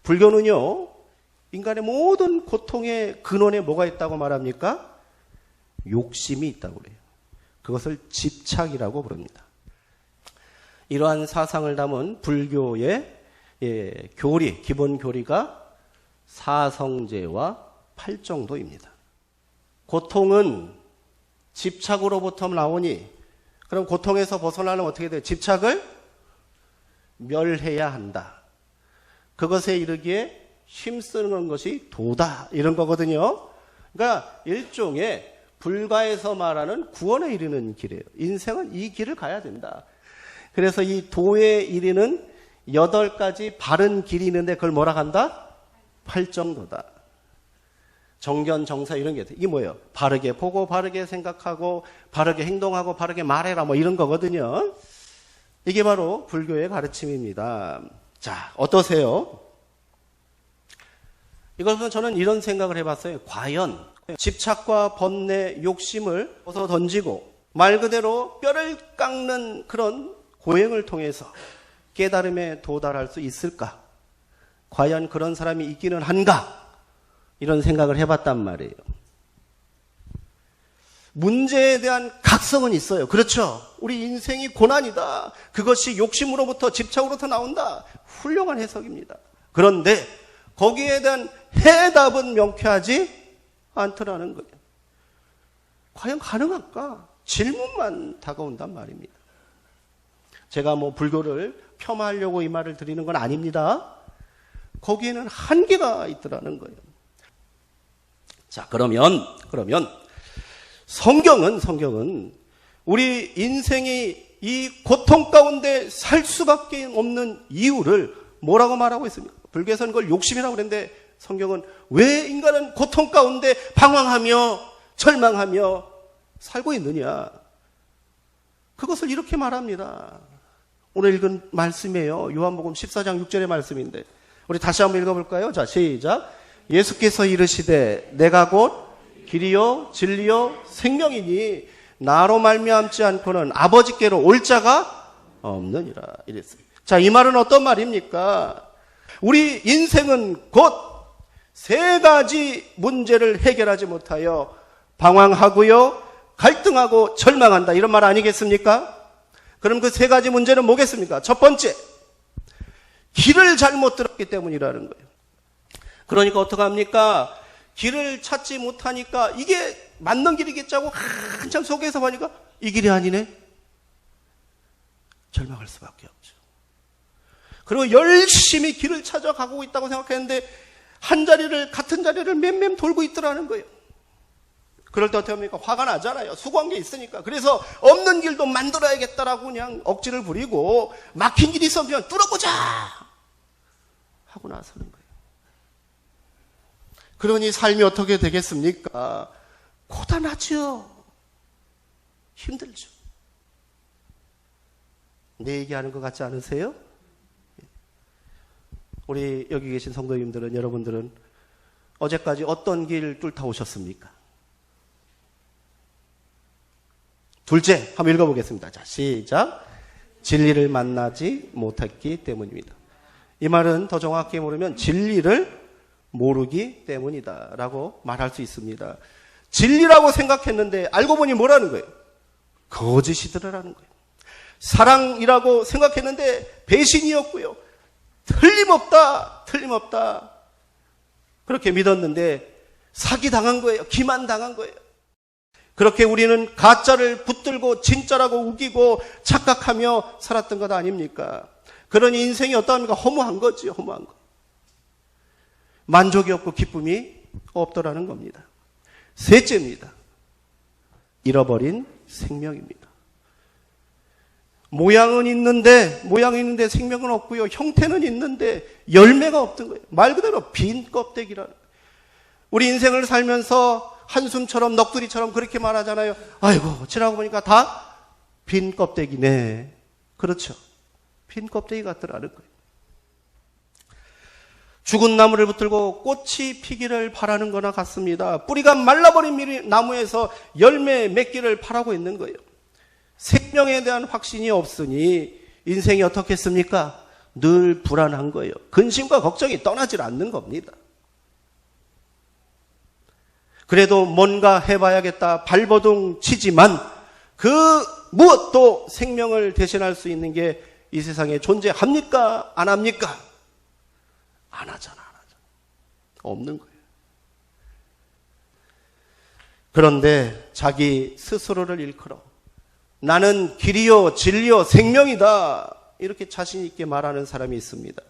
불교는요, 인간의 모든 고통의 근원에 뭐가 있다고 말합니까? 욕심이 있다고 그래요. 그것을 집착이라고 부릅니다. 이러한 사상을 담은 불교의 교리, 기본 교리가 사성제와 팔정도입니다. 고통은 집착으로부터 나오니, 그럼 고통에서 벗어나려면 어떻게 돼요? 집착을 멸해야 한다. 그것에 이르기에 힘쓰는 것이 도다, 이런 거거든요. 그러니까 일종의 불가에서 말하는 구원에 이르는 길이에요. 인생은 이 길을 가야 된다. 그래서 이 도에 이르는 8가지 바른 길이 있는데 그걸 뭐라 한다? 팔정도다. 정견, 정사 이런 게 이게 뭐예요? 바르게 보고 바르게 생각하고 바르게 행동하고 바르게 말해라 뭐 이런 거거든요. 이게 바로 불교의 가르침입니다. 자, 어떠세요? 이것은 저는 이런 생각을 해봤어요. 과연 집착과 번뇌, 욕심을 벗어 던지고 말 그대로 뼈를 깎는 그런 고행을 통해서 깨달음에 도달할 수 있을까? 과연 그런 사람이 있기는 한가? 이런 생각을 해봤단 말이에요. 문제에 대한 각성은 있어요. 그렇죠? 우리 인생이 고난이다. 그것이 욕심으로부터 집착으로부터 나온다. 훌륭한 해석입니다. 그런데 거기에 대한 해답은 명쾌하지 않더라는 거예요. 과연 가능할까? 질문만 다가온단 말입니다. 제가 뭐 불교를 폄하하려고 이 말을 드리는 건 아닙니다. 거기에는 한계가 있더라는 거예요. 자, 그러면 성경은 우리 인생이 이 고통 가운데 살 수밖에 없는 이유를 뭐라고 말하고 있습니까? 불교에서는 그걸 욕심이라고 그랬는데 성경은 왜 인간은 고통 가운데 방황하며 절망하며 살고 있느냐? 그것을 이렇게 말합니다. 오늘 읽은 말씀이에요. 요한복음 14장 6절의 말씀인데 우리 다시 한번 읽어볼까요? 자, 시작. 예수께서 이르시되 내가 곧 길이요 진리요 생명이니 나로 말미암지 않고는 아버지께로 올 자가 없느니라 이랬어요. 자, 이 말은 어떤 말입니까? 우리 인생은 곧 3가지 문제를 해결하지 못하여 방황하고요 갈등하고 절망한다, 이런 말 아니겠습니까? 그럼 그 3가지 문제는 뭐겠습니까? 첫 번째, 길을 잘못 들었기 때문이라는 거예요. 그러니까 어떡합니까? 길을 찾지 못하니까 이게 맞는 길이겠지 하고 한참 속에서 보니까 이 길이 아니네. 절망할 수밖에 없죠. 그리고 열심히 길을 찾아가고 있다고 생각했는데 같은 자리를 맴맴 돌고 있더라는 거예요. 그럴 때 어떻게 합니까? 화가 나잖아요. 수고한 게 있으니까. 그래서 없는 길도 만들어야겠다라고 그냥 억지를 부리고 막힌 길이 있으면 그냥 뚫어보자 하고 나서는 거예요. 그러니 삶이 어떻게 되겠습니까? 고단하죠. 힘들죠. 내 얘기하는 것 같지 않으세요? 우리 여기 계신 성도님들은, 여러분들은 어제까지 어떤 길 뚫다 오셨습니까? 둘째, 한번 읽어보겠습니다. 자, 시작. 진리를 만나지 못했기 때문입니다. 이 말은 더 정확히 물으면 진리를 모르기 때문이다 라고 말할 수 있습니다. 진리라고 생각했는데 알고 보니 뭐라는 거예요? 거짓이더라는 거예요. 사랑이라고 생각했는데 배신이었고요. 틀림없다. 그렇게 믿었는데 사기당한 거예요. 기만당한 거예요. 그렇게 우리는 가짜를 붙들고 진짜라고 우기고 착각하며 살았던 것 아닙니까? 그러니 인생이 어떠합니까? 허무한 거지, 허무한 거. 만족이 없고 기쁨이 없더라는 겁니다. 셋째입니다. 잃어버린 생명입니다. 모양은 있는데 생명은 없고요. 형태는 있는데 열매가 없던 거예요. 말 그대로 빈 껍데기라는 거예요. 우리 인생을 살면서 한숨처럼 넋두리처럼 그렇게 말하잖아요. 아이고, 지나고 보니까 다 빈 껍데기네. 그렇죠. 빈 껍데기 같더라는 거예요. 죽은 나무를 붙들고 꽃이 피기를 바라는 거나 같습니다. 뿌리가 말라버린 나무에서 열매 맺기를 바라고 있는 거예요. 생명에 대한 확신이 없으니 인생이 어떻겠습니까? 늘 불안한 거예요. 근심과 걱정이 떠나질 않는 겁니다. 그래도 뭔가 해봐야겠다 발버둥 치지만 그 무엇도 생명을 대신할 수 있는 게 이 세상에 존재합니까? 안 합니까? 안 하잖아. 없는 거예요. 그런데 자기 스스로를 일컬어 나는 길이요 진리요 생명이다 이렇게 자신 있게 말하는 사람이 있습니다.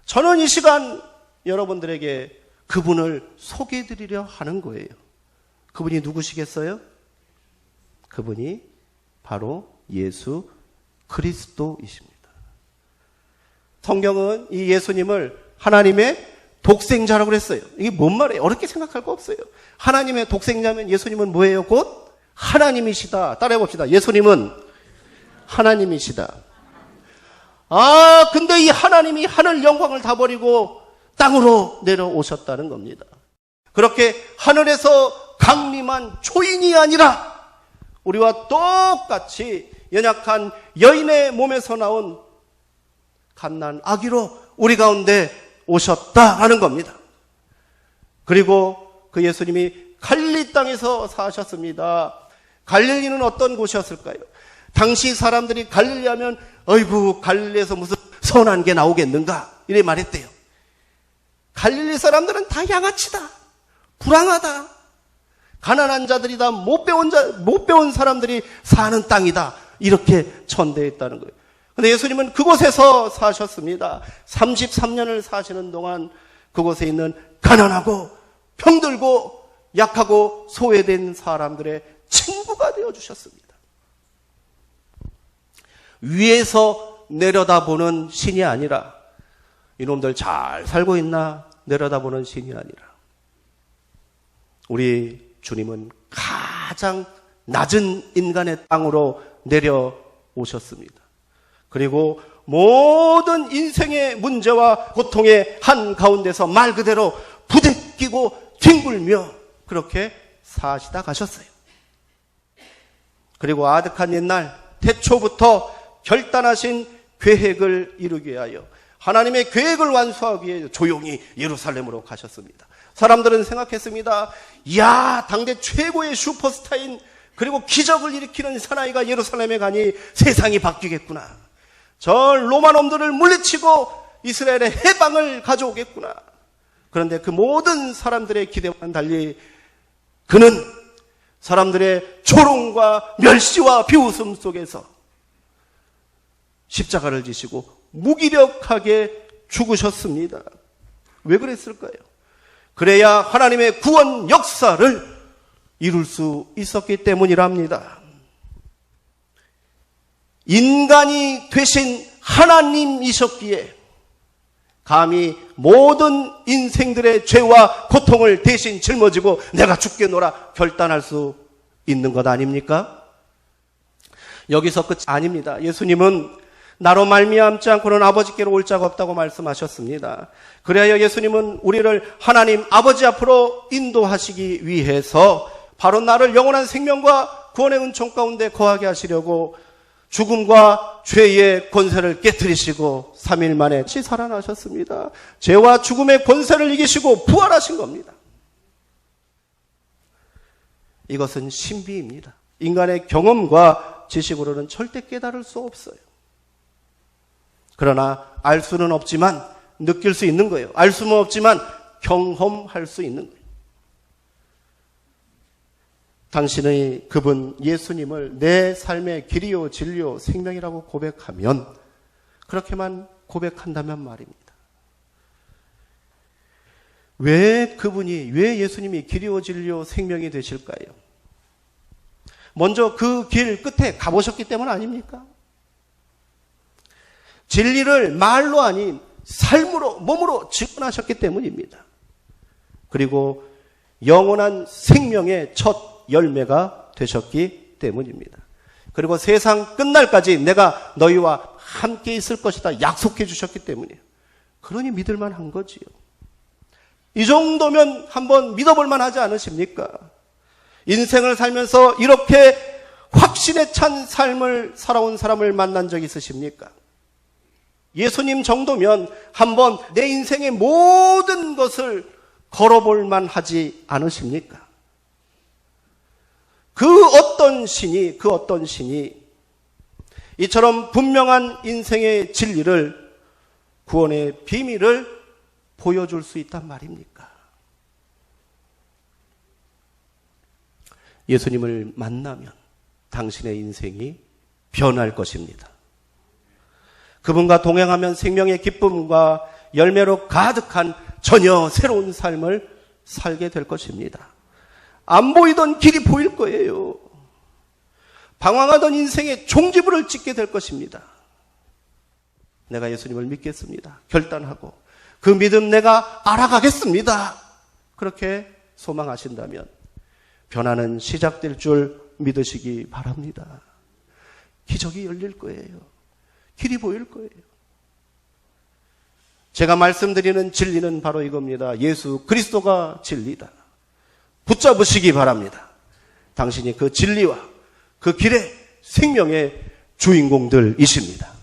저는 이 시간 여러분들에게 그분을 소개해드리려 하는 거예요. 그분이 누구시겠어요? 그분이 바로 예수 그리스도이십니다. 성경은 이 예수님을 하나님의 독생자라고 그랬어요. 이게 뭔 말이에요? 어렵게 생각할 거 없어요. 하나님의 독생자면 예수님은 뭐예요? 곧 하나님이시다. 따라해 봅시다. 예수님은 하나님이시다. 근데 이 하나님이 하늘 영광을 다 버리고 땅으로 내려오셨다는 겁니다. 그렇게 하늘에서 강림한 초인이 아니라 우리와 똑같이 연약한 여인의 몸에서 나온 갓난 아기로 우리 가운데 오셨다라는 겁니다. 그리고 그 예수님이 갈릴리 땅에서 사셨습니다. 갈릴리는 어떤 곳이었을까요? 당시 사람들이 갈릴리 하면 어이구 갈릴리에서 무슨 선한 게 나오겠는가 이래 말했대요. 갈릴리 사람들은 다 양아치다. 불황하다. 가난한 자들이다. 못 배운 사람들이 사는 땅이다. 이렇게 천대했다는 거예요. 근데 예수님은 그곳에서 사셨습니다. 33년을 사시는 동안 그곳에 있는 가난하고 병들고 약하고 소외된 사람들의 친구가 되어주셨습니다. 위에서 내려다보는 신이 아니라 이놈들 잘 살고 있나 내려다보는 신이 아니라 우리 주님은 가장 낮은 인간의 땅으로 내려오셨습니다. 그리고 모든 인생의 문제와 고통의 한가운데서 말 그대로 부대끼고 뒹굴며 그렇게 사시다 가셨어요. 그리고 아득한 옛날 태초부터 결단하신 계획을 이루기 위하여 하나님의 계획을 완수하기 위해 조용히 예루살렘으로 가셨습니다. 사람들은 생각했습니다. 이야, 당대 최고의 슈퍼스타인 그리고 기적을 일으키는 사나이가 예루살렘에 가니 세상이 바뀌겠구나. 저 로마놈들을 물리치고 이스라엘의 해방을 가져오겠구나. 그런데 그 모든 사람들의 기대와는 달리 그는 사람들의 조롱과 멸시와 비웃음 속에서 십자가를 지시고 무기력하게 죽으셨습니다. 왜 그랬을까요? 그래야 하나님의 구원 역사를 이룰 수 있었기 때문이랍니다. 인간이 되신 하나님이셨기에 감히 모든 인생들의 죄와 고통을 대신 짊어지고 내가 죽겠노라 결단할 수 있는 것 아닙니까? 여기서 끝이 아닙니다. 예수님은 나로 말미암지 않고는 아버지께로 올 자가 없다고 말씀하셨습니다. 그래야 예수님은 우리를 하나님 아버지 앞으로 인도하시기 위해서 바로 나를 영원한 생명과 구원의 은총 가운데 거하게 하시려고 죽음과 죄의 권세를 깨뜨리시고 3일 만에 살아나셨습니다. 죄와 죽음의 권세를 이기시고 부활하신 겁니다. 이것은 신비입니다. 인간의 경험과 지식으로는 절대 깨달을 수 없어요. 그러나 알 수는 없지만 느낄 수 있는 거예요. 알 수는 없지만 경험할 수 있는 거예요. 당신의 그분 예수님을 내 삶의 길이요 진리요 생명이라고 고백하면 그렇게만 고백한다면 말입니다. 왜 예수님이 길이요 진리요 생명이 되실까요? 먼저 그 길 끝에 가보셨기 때문 아닙니까? 진리를 말로 아닌 삶으로 몸으로 증언하셨기 때문입니다. 그리고 영원한 생명의 첫 열매가 되셨기 때문입니다. 그리고 세상 끝날까지 내가 너희와 함께 있을 것이다 약속해 주셨기 때문이에요. 그러니 믿을만 한 거지요. 이 정도면 한번 믿어볼 만하지 않으십니까? 인생을 살면서 이렇게 확신에 찬 삶을 살아온 사람을 만난 적 있으십니까? 예수님 정도면 한번 내 인생의 모든 것을 걸어볼 만하지 않으십니까? 그 어떤 신이 이처럼 분명한 인생의 진리를, 구원의 비밀을 보여줄 수 있단 말입니까? 예수님을 만나면 당신의 인생이 변할 것입니다. 그분과 동행하면 생명의 기쁨과 열매로 가득한 전혀 새로운 삶을 살게 될 것입니다. 안 보이던 길이 보일 거예요. 방황하던 인생의 종지부를 찍게 될 것입니다. 내가 예수님을 믿겠습니다. 결단하고 그 믿음 내가 알아가겠습니다. 그렇게 소망하신다면 변화는 시작될 줄 믿으시기 바랍니다. 기적이 열릴 거예요. 길이 보일 거예요. 제가 말씀드리는 진리는 바로 이겁니다. 예수 그리스도가 진리다. 붙잡으시기 바랍니다. 당신이 그 진리와 그 길의 생명의 주인공들이십니다.